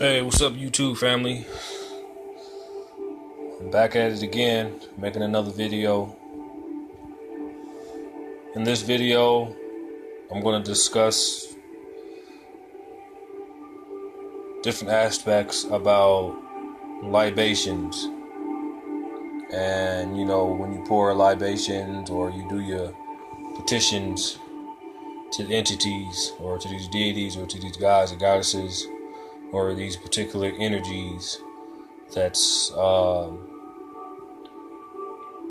Hey, what's up, YouTube family? I'm back at it again, making another video. In this video, I'm going to discuss different aspects about libations. And, when you pour libations or you do your petitions to the entities or to these deities or to these gods and goddesses or these particular energies that's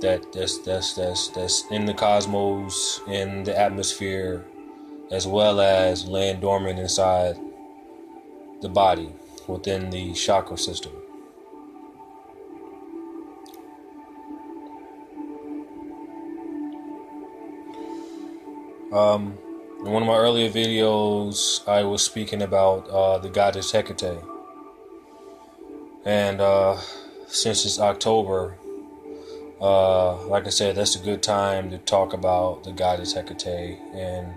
that's in the cosmos, in the atmosphere, as well as laying dormant inside the body within the chakra system. In one of my earlier videos, I was speaking about the goddess Hecate, and since it's October, like I said, that's a good time to talk about the goddess Hecate and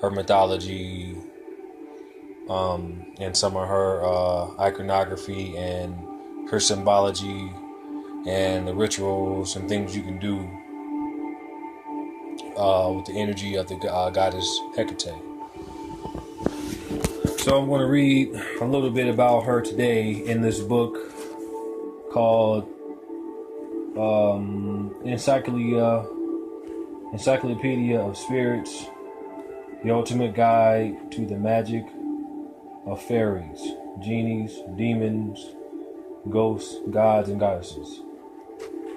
her mythology, and some of her iconography and her symbology and the rituals and things you can do with the energy of the goddess Hecate. So I'm going to read a little bit about her today in this book called Encyclopedia of Spirits, the ultimate guide to the magic of fairies, genies, demons, ghosts, gods, and goddesses.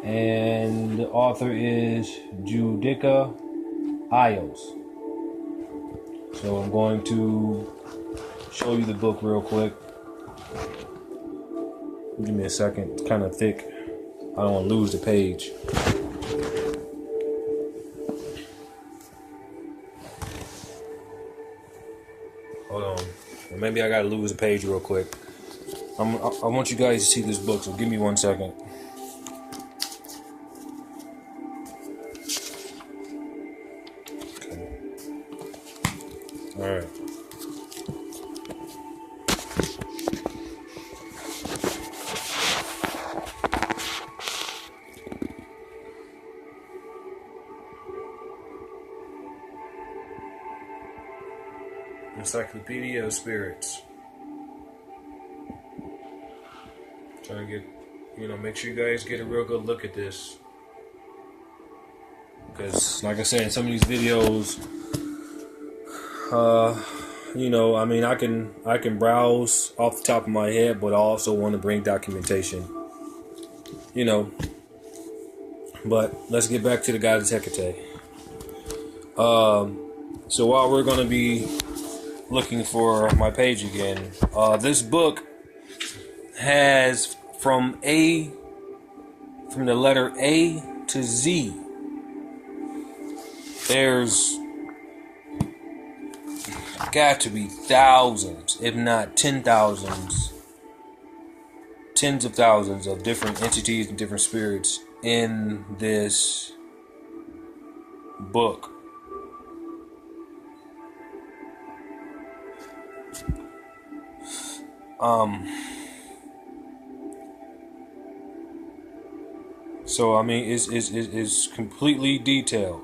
And the author is Judica Ios. So I'm going to show you the book real quick. Give me a second. It's kind of thick. I don't want to lose the page. Hold on. Well, maybe I gotta lose the page real quick. I want you guys to see this book, so give me 1 second. Okay. All right. Encyclopedia of Spirits. Trying to get, make sure you guys get a real good look at this. Because, like I said, in some of these videos, I can browse off the top of my head, but I also want to bring documentation. But let's get back to the goddess Hecate. So while we're going to be looking for my page again, this book has from the letter A to Z. There's got to be thousands, if not tens of thousands of different entities and different spirits in this book. So it's completely detailed.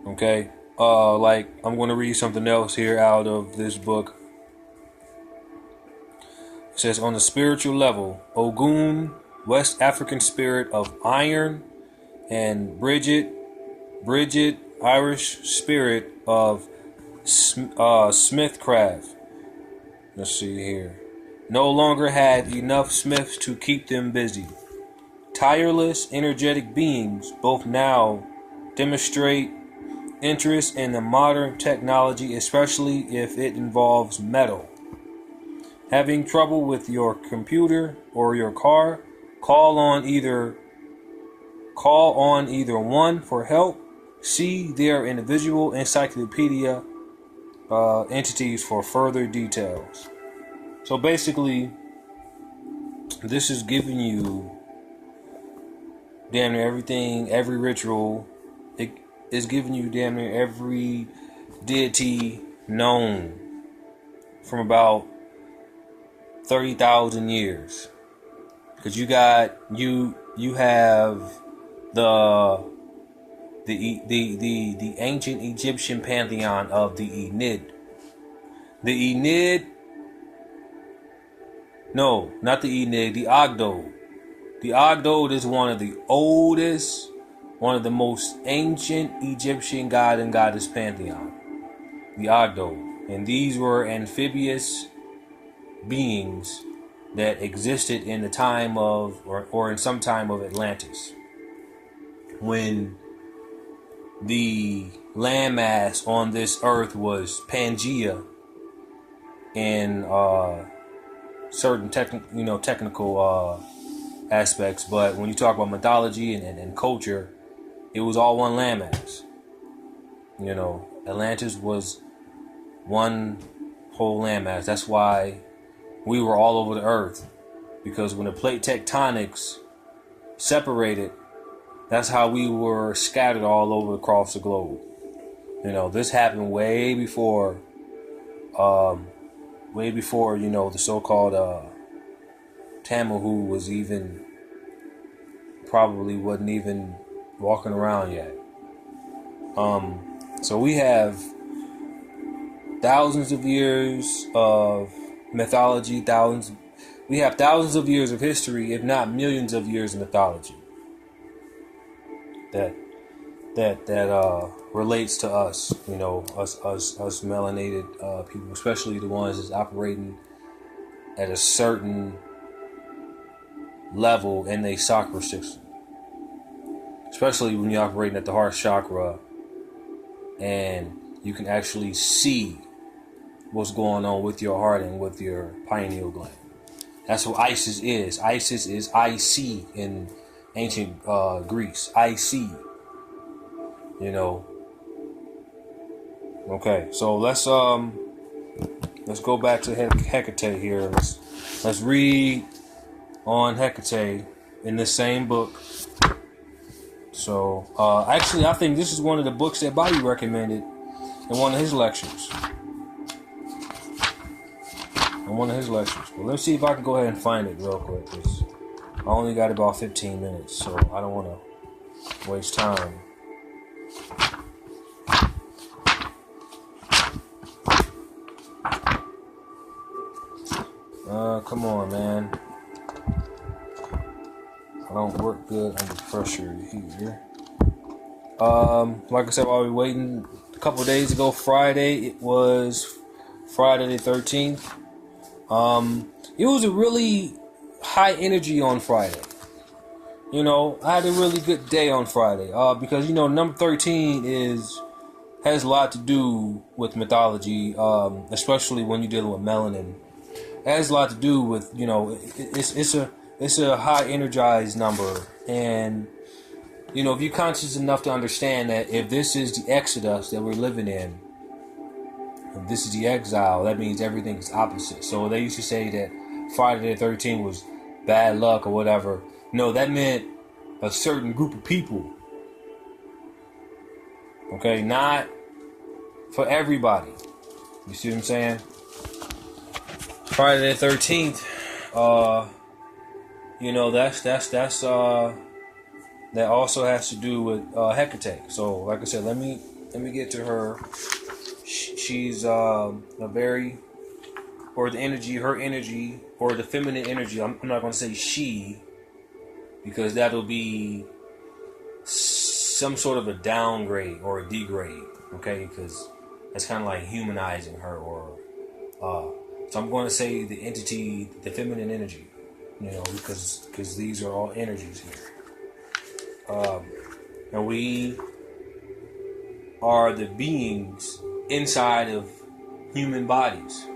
Okay. Like I'm going to read something else here out of this book. It says, on the spiritual level, Ogun, West African spirit of iron, and Bridget, Irish spirit of smithcraft. Let's see here. No longer had enough smiths to keep them busy. Tireless, energetic beings both now demonstrate interest in the modern technology, especially if it involves metal. Having trouble with your computer or your car, call on either one for help. See their individual encyclopedia entities for further details. So basically, this is giving you damn near everything, every ritual. It is giving you damn near every deity known from about 30,000 years. Because you have the ancient Egyptian pantheon of the Enid. The Enid, no, not the Enid, the Ogdode. The Ogdode is one of the oldest, one of the most ancient Egyptian god and goddess pantheon. The Ogdode. And these were amphibious beings that existed in the time of, or in some time of Atlantis, when the landmass on this earth was Pangea in certain technical aspects, but when you talk about mythology and culture, it was all one landmass. Atlantis was one whole landmass. That's why we were all over the earth, because when the plate tectonics separated, that's how we were scattered all over across the globe. This happened way before the so-called Tamahu was even, probably wasn't even walking around yet. So we have thousands of years of mythology, we have thousands of years of history, if not millions of years of mythology that relates to us, us melanated people, especially the ones that's operating at a certain level in their chakra system, especially when you're operating at the heart chakra and you can actually see what's going on with your heart and with your pineal gland. That's what Isis is. Isis is I-C in ancient Greece. I-C. Okay, so let's go back to Hecate here. Let's read on Hecate in this same book. So actually, I think this is one of the books that Bobby recommended in one of his lectures. But let's see if I can go ahead and find it real quick, because I only got about 15 minutes, so I don't want to waste time. Come on, man. I don't work good under pressure here. Like I said, while we were waiting a couple days ago, Friday, it was Friday the 13th. It was a really high energy on Friday. I had a really good day on Friday. Because number 13 has a lot to do with mythology, especially when you're dealing with melanin. It has a lot to do with, it's a high energized number, and if you're conscious enough to understand that if this is the exodus that we're living in, if this is the exile, that means everything is opposite. So they used to say that Friday the 13th was bad luck or whatever. No, that meant a certain group of people. Okay, not for everybody. You see what I'm saying? Friday the 13th, that also has to do with Hecate. So, like I said, let me get to her. She's a very, or the energy, her energy, or the feminine energy. I'm not going to say she, because that'll be some sort of a downgrade or a degrade. Okay, because that's kind of like humanizing her, or so I'm going to say the entity, the feminine energy, because these are all energies here. And we are the beings inside of human bodies.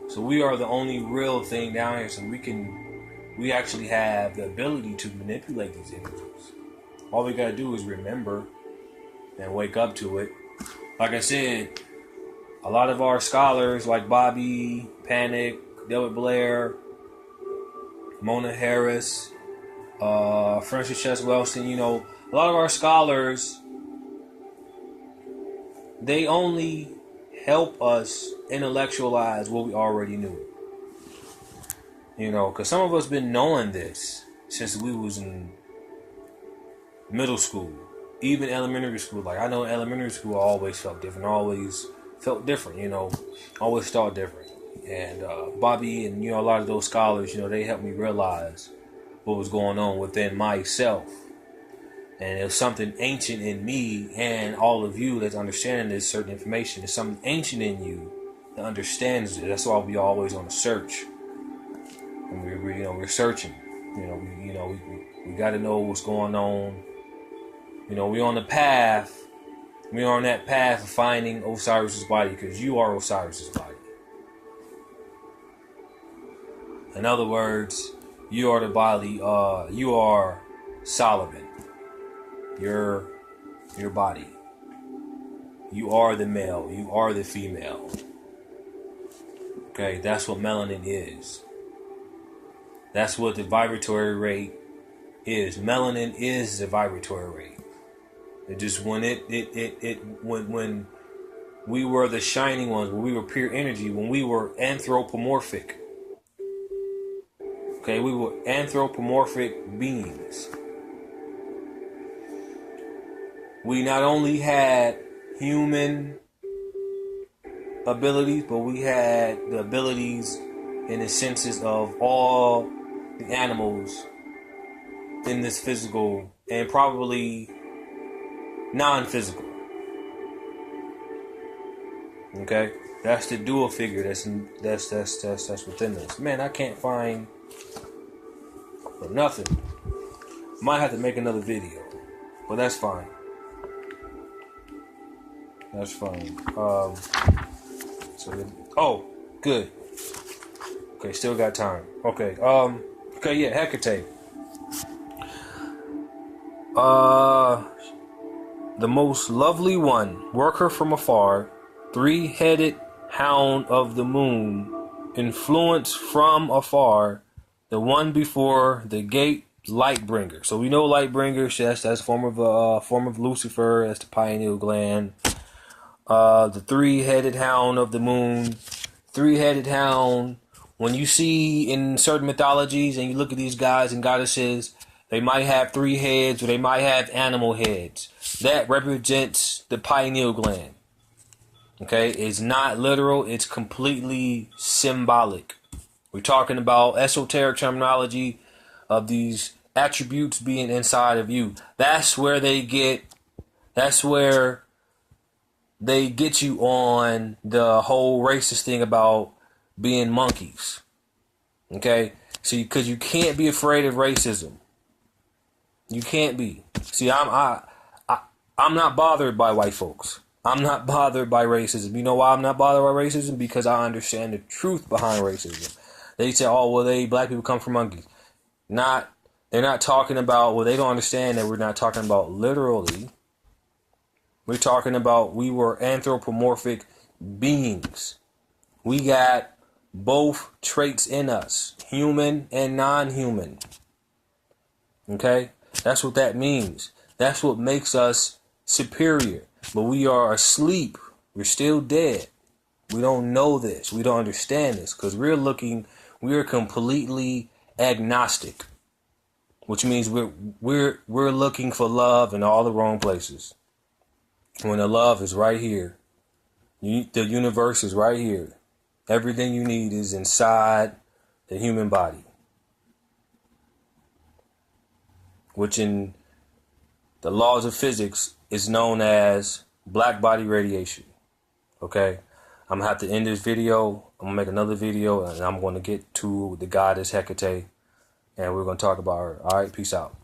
So we are the only real thing down here. So we actually have the ability to manipulate these energies. All we got to do is remember and wake up to it. Like I said, a lot of our scholars like Bobby, Panic, David Blair, Mona Harris, Francis Chess Wellston, a lot of our scholars, they only help us intellectualize what we already knew. You know, because some of us been knowing this since we was in middle school, even elementary school. Like, I know in elementary school I always felt different, always felt different, you know, always thought different. And Bobby and, you know, a lot of those scholars, you know, they helped me realize what was going on within myself. And there's something ancient in me and all of you that's understanding this certain information. There's something ancient in you that understands it. That's why we always on a search. And we're searching. We got to know what's going on. You know, we're on the path. We're on that path of finding Osiris's body, because you are Osiris's body. In other words, you are the body. You are Solomon. Your body. You are the male. You are the female. Okay, that's what melanin is. That's what the vibratory rate is. Melanin is the vibratory rate. It just when when we were the shining ones, when we were pure energy, when we were anthropomorphic. Okay, we were anthropomorphic beings. We not only had human abilities, but we had the abilities in the senses of all the animals in this physical and probably non-physical. Okay, that's the dual figure that's within us. Man, I can't find for nothing. Might have to make another video, but that's fine. That's fine. Good. Okay, still got time. Okay. Yeah, Hecate. The most lovely one, worker from afar, three-headed hound of the moon, influence from afar, the one before the gate, Lightbringer. So we know Lightbringer. That's a form of Lucifer. That's the pineal gland. The three-headed hound of the moon. Three-headed hound. When you see in certain mythologies and you look at these guys and goddesses, they might have 3 heads or they might have animal heads. That represents the pineal gland. Okay? It's not literal. It's completely symbolic. We're talking about esoteric terminology of these attributes being inside of you. That's where they get you on the whole racist thing about being monkeys. Okay? See, because you can't be afraid of racism. You can't be. See, I'm not bothered by white folks. I'm not bothered by racism. You know why I'm not bothered by racism? Because I understand the truth behind racism. They say, black people come from monkeys. They're not talking about, they don't understand that we're not talking about literally. We're talking about we were anthropomorphic beings. We got both traits in us, human and non-human. Okay? That's what that means. That's what makes us superior. But we are asleep. We're still dead. We don't know this. We don't understand this because we're completely agnostic, which means we're looking for love in all the wrong places. When the love is right here, the universe is right here. Everything you need is inside the human body, which in the laws of physics is known as black body radiation. Okay, I'm gonna have to end this video. I'm gonna make another video, and I'm gonna get to the goddess Hecate, and we're gonna talk about her. All right, peace out.